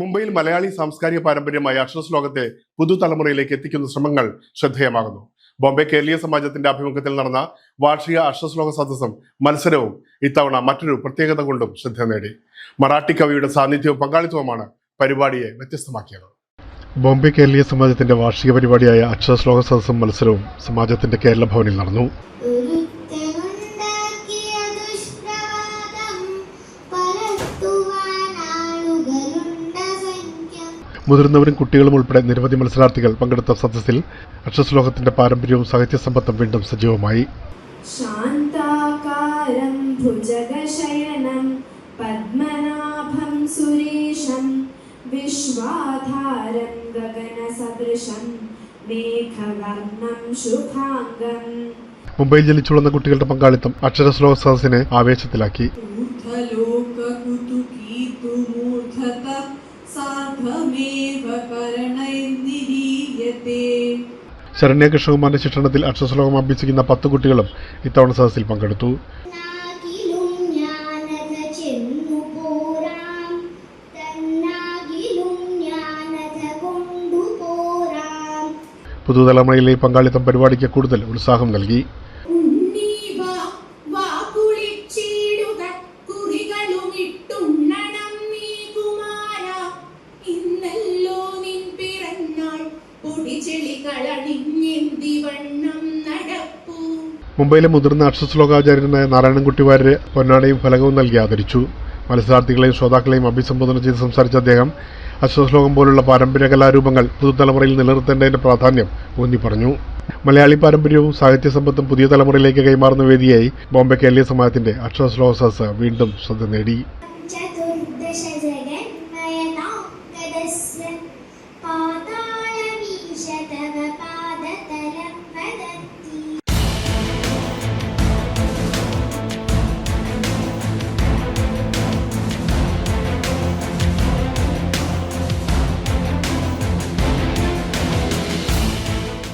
മുംബൈയിൽ മലയാളി സാംസ്കാരിക പാരമ്പര്യമായ അക്ഷരശ്ലോകത്തെ പുതുതലമുറയിലേക്ക് എത്തിക്കുന്ന ശ്രമങ്ങൾ ശ്രദ്ധേയമാകുന്നു. ബോംബെ കേരളീയ സമാജത്തിന്റെ ആഭിമുഖ്യത്തിൽ നടന്ന വാർഷിക അക്ഷരശ്ലോക സദസ്സും മത്സരവും ഇത്തവണ മറ്റൊരു പ്രത്യേകത കൊണ്ടും ശ്രദ്ധ നേടി. മറാഠി കവിയുടെ സാന്നിധ്യവും പങ്കാളിത്തവുമാണ് പരിപാടിയെ വ്യത്യസ്തമാക്കിയത്. ബോംബെ കേരളീയ സമാജത്തിന്റെ വാർഷിക പരിപാടിയായ അക്ഷരശ്ലോക സദസ്സും മത്സരവും സമാജത്തിന്റെ കേരള ഭവനിൽ നടന്നു. മുതിർന്നവരും കുട്ടികളും ഉൾപ്പെടെ നിരവധി മത്സരാർത്ഥികൾ പങ്കെടുത്ത സദസ്സിൽ അക്ഷരശ്ലോകത്തിന്റെ പാരമ്പര്യവും സാഹിത്യ സമ്പത്തും വീണ്ടും സജീവമായി. ശാന്താകാരം ഭുജഗശയനം പദ്മനാഭം സുരേശം വിശ്വാധാരം ഗഗനസദൃശം മേഘവർണം ശുഭാംഗം. മുംബൈയിൽ ജനിച്ചുവളർന്ന കുട്ടികളുടെ പങ്കാളിത്തം അക്ഷരശ്ലോക സദസ്സിനെ ആവേശത്തിലാക്കി. ശരണ്യ കൃഷ്ണകുമാറിന്റെ ശിക്ഷണത്തിൽ അക്ഷരശ്ലോകം അഭ്യസിക്കുന്ന 10 കുട്ടികളും ഇത്തവണ സദസ്സിൽ പങ്കെടുത്തു. പുതുതലമുറയിലെ പങ്കാളിത്തം പരിപാടിക്ക് കൂടുതൽ ഉത്സാഹം നൽകി. മുംബൈയിലെ മുതിർന്ന അക്ഷരശ്ലോകാചാര്യനായ നാരായണൻകുട്ടി വാര്യരെ പൊന്നാടയും ഫലകവും നൽകി ആദരിച്ചു. മത്സരാർത്ഥികളെയും ശ്രോതാക്കളെയും അഭിസംബോധന ചെയ്ത് സംസാരിച്ച അദ്ദേഹം അക്ഷരശ്ലോകം പോലുള്ള പാരമ്പര്യ കലാരൂപങ്ങൾ പുതുതലമുറയിൽ നിലനിർത്തേണ്ടതിന്റെ പ്രാധാന്യം ഊന്നി പറഞ്ഞു. മലയാളി പാരമ്പര്യവും സാഹിത്യ സമ്പത്തും പുതിയ തലമുറയിലേക്ക് കൈമാറുന്ന വേദിയായി ബോംബെ കേരളീയ സമാജത്തിന്റെ അക്ഷരശ്ലോക സദസ്സ് വീണ്ടും ശ്രദ്ധ നേടി.